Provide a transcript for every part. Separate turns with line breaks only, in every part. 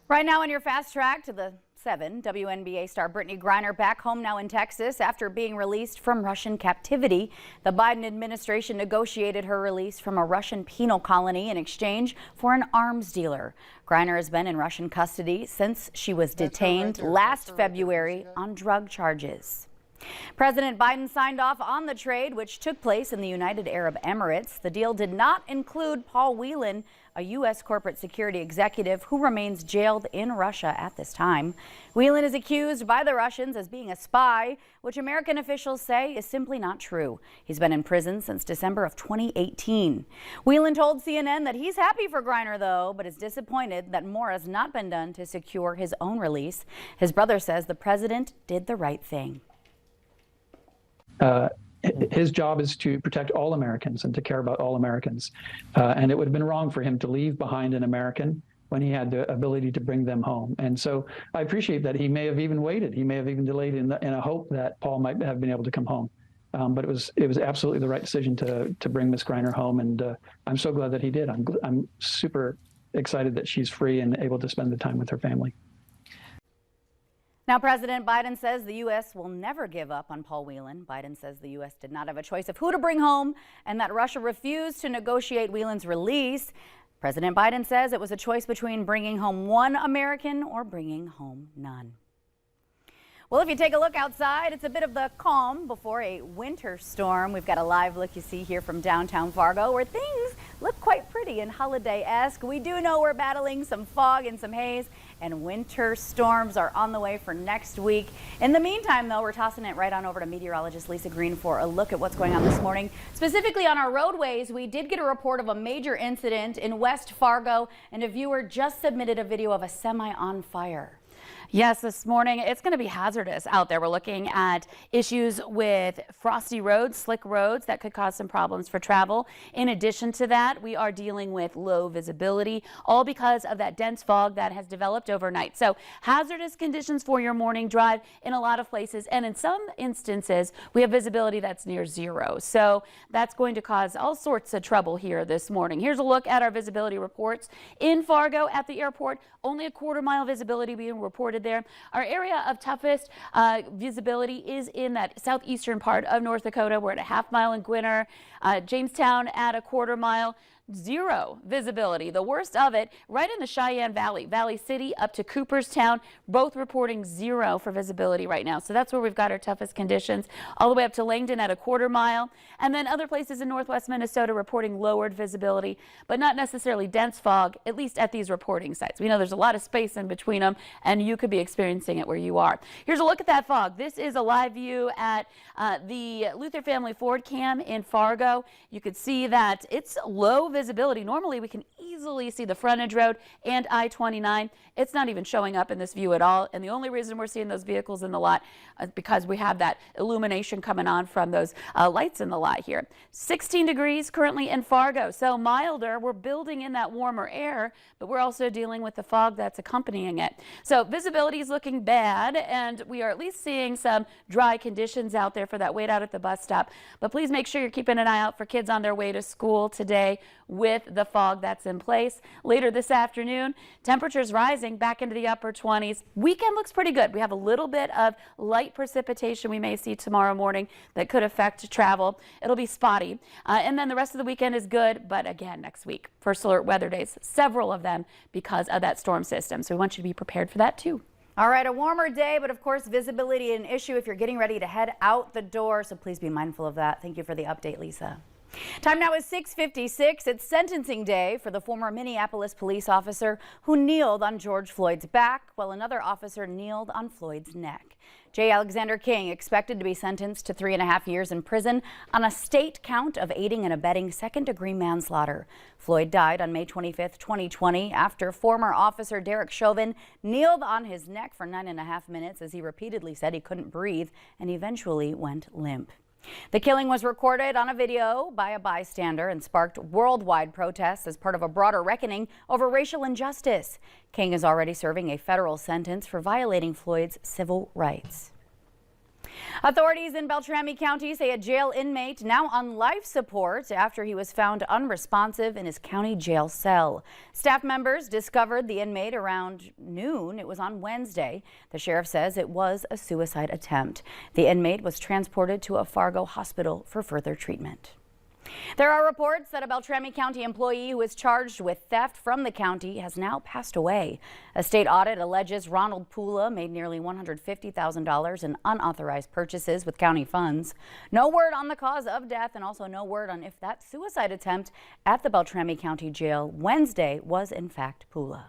Right now on your fast track to the 7, WNBA star Brittany Griner back home now in Texas after being released from Russian captivity. The Biden administration negotiated her release from a Russian penal colony in exchange for an arms dealer. Griner has been in Russian custody since she was detained last February on drug charges. President Biden signed off on the trade, which took place in the United Arab Emirates. The deal did not include Paul Whelan, a U.S. corporate security executive who remains jailed in Russia at this time. Whelan is accused by the Russians as being a spy, which American officials say is simply not true. He's been in prison since December of 2018. Whelan told CNN that he's happy for Griner, though, but is disappointed that more has not been done to secure his own release. His brother says the president did the right thing.
His job is to protect all Americans and to care about all Americans. And it would have been wrong for him to leave behind an American when he had the ability to bring them home. And so I appreciate that he may have even waited. He may have even delayed in a hope that Paul might have been able to come home. But it was absolutely the right decision to bring Miss Griner home. And I'm so glad that he did. I'm super excited that she's free and able to spend the time with her family.
Now, President Biden says the U.S. will never give up on Paul Whelan. Biden says the U.S. did not have a choice of who to bring home and that Russia refused to negotiate Whelan's release. President Biden says it was a choice between bringing home one American or bringing home none. Well, if you take a look outside, it's a bit of the calm before a winter storm. We've got a live look you see here from downtown Fargo where things look quite pretty and holiday-esque. We do know we're battling some fog and some haze, and winter storms are on the way for next week. In the meantime, though, we're tossing it right on over to meteorologist Lisa Green for a look at what's going on this morning. Specifically on our roadways, we did get a report of a major incident in West Fargo, and a viewer just submitted a video of a semi on fire. Yes, this morning it's going to be hazardous out there. We're looking at issues with frosty roads, slick roads that could cause some problems for travel. In addition to that, we are dealing with low visibility, all because of that dense fog that has developed overnight. So hazardous conditions for your morning drive in a lot of places, and in some instances we have visibility that's near zero. So that's going to cause all sorts of trouble here this morning. Here's a look at our visibility reports. In Fargo at the airport, only a quarter-mile visibility being reported there. Our area of toughest visibility is in that southeastern part of North Dakota. We're at a half-mile in Gwinner, Jamestown at a quarter-mile. Zero visibility. The worst of it right in the Cheyenne Valley, Valley City up to Cooperstown, both reporting zero for visibility right now. So that's where we've got our toughest conditions, all the way up to Langdon at a quarter-mile, and then other places in northwest Minnesota reporting lowered visibility, but not necessarily dense fog, at least at these reporting sites. We know there's a lot of space in between them, and you could be experiencing it where you are. Here's a look at that fog. This is a live view at the Luther Family Ford Cam in Fargo. You could see that it's low visibility. Normally we can easily see the frontage road and I-29. It's not even showing up in this view at all, and the only reason we're seeing those vehicles in the lot is because we have that illumination coming on from those lights in the lot here. 16 degrees currently in Fargo, so milder. We're building in that warmer air, but we're also dealing with the fog that's accompanying it. So visibility is looking bad, and we are at least seeing some dry conditions out there for that wait out at the bus stop. But please make sure you're keeping an eye out for kids on their way to school today with the fog that's in place. Later this afternoon, temperatures rising back into the upper 20s. Weekend looks pretty good. We have a little bit of light precipitation we may see tomorrow morning that could affect travel. It'll be spotty. And then the rest of the weekend is good, but again, next week, first alert weather days, several of them because of that storm system. So we want you to be prepared for that too. All right, a warmer day, but of course, visibility an issue if you're getting ready to head out the door. So please be mindful of that. Thank you for the update, Lisa. Time now is 6:56. It's sentencing day for the former Minneapolis police officer who kneeled on George Floyd's back while another officer kneeled on Floyd's neck. J. Alexander King expected to be sentenced to 3.5 years in prison on a state count of aiding and abetting second-degree manslaughter. Floyd died on May 25th, 2020 after former officer Derek Chauvin kneeled on his neck for 9.5 minutes as he repeatedly said he couldn't breathe and eventually went limp. The killing was recorded on a video by a bystander and sparked worldwide protests as part of a broader reckoning over racial injustice. King is already serving a federal sentence for violating Floyd's civil rights. Authorities in Beltrami County say a jail inmate now on life support after he was found unresponsive in his county jail cell. Staff members discovered the inmate around noon. It was on Wednesday. The sheriff says it was a suicide attempt. The inmate was transported to a Fargo hospital for further treatment. There are reports that a Beltrami County employee who is charged with theft from the county has now passed away. A state audit alleges Ronald Pula made nearly $150,000 in unauthorized purchases with county funds. No word on the cause of death, and also no word on if that suicide attempt at the Beltrami County Jail Wednesday was in fact Pula.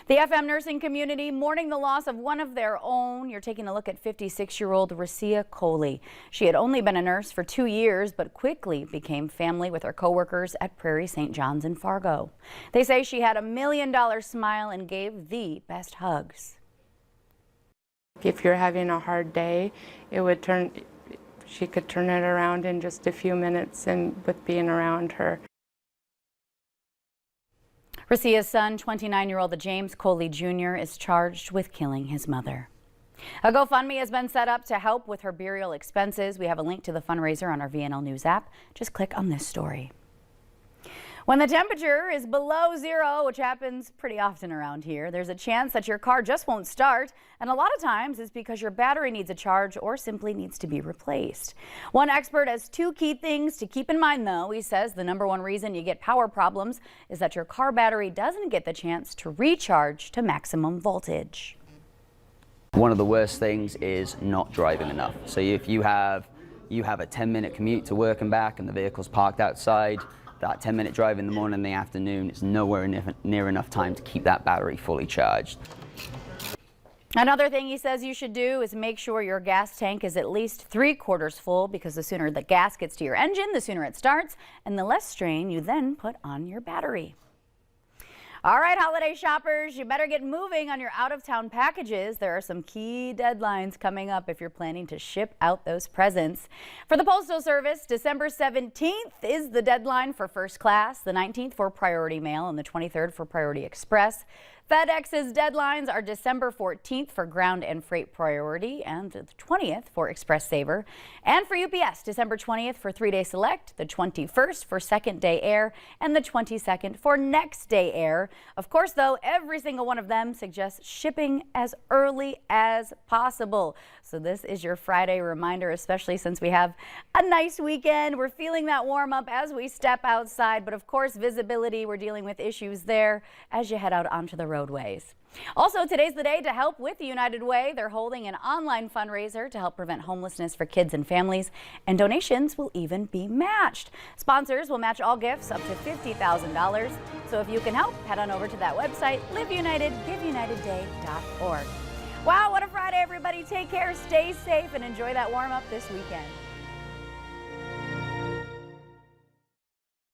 The FM nursing community mourning the loss of one of their own. You're taking a look at 56-year-old Rasia Coley. She had only been a nurse for 2 years, but quickly became family with her coworkers at Prairie St. John's in Fargo. They say she had a $1 million smile and gave the best hugs.
If you're having a hard day, she could turn it around in just a few minutes, and with being around her.
Rasia's son, 29-year-old James Coley Jr., is charged with killing his mother. A GoFundMe has been set up to help with her burial expenses. We have a link to the fundraiser on our VNL News app. Just click on this story. When the temperature is below zero, which happens pretty often around here, there's a chance that your car just won't start. And a lot of times it's because your battery needs a charge or simply needs to be replaced. One expert has 2 key things to keep in mind, though. He says the #1 reason you get power problems is that your car battery doesn't get the chance to recharge to maximum voltage.
One of the worst things is not driving enough. So if you have a 10-minute commute to work and back and the vehicle's parked outside, that 10-minute drive in the morning and the afternoon is nowhere near enough time to keep that battery fully charged.
Another thing he says you should do is make sure your gas tank is at least 3/4 full, because the sooner the gas gets to your engine, the sooner it starts, and the less strain you then put on your battery. All right, holiday shoppers, you better get moving on your out-of-town packages. There are some key deadlines coming up if you're planning to ship out those presents. For the Postal Service, December 17th is the deadline for first class, the 19th for priority mail, and the 23rd for priority express. FedEx's deadlines are December 14th for ground and freight priority and the 20th for Express Saver. And for UPS, December 20th for 3-day select, the 21st for second day air, and the 22nd for next day air. Of course, though, every single one of them suggests shipping as early as possible. So this is your Friday reminder, especially since we have a nice weekend. We're feeling that warm up as we step outside, but of course, visibility, we're dealing with issues there as you head out onto the roadways. Also, today's the day to help with the United Way. They're holding an online fundraiser to help prevent homelessness for kids and families, and donations will even be matched. Sponsors will match all gifts up to $50,000. So if you can help, head on over to that website, liveunitedgiveunitedday.org. Wow, what a Friday, everybody. Take care, stay safe, and enjoy that warm up this weekend.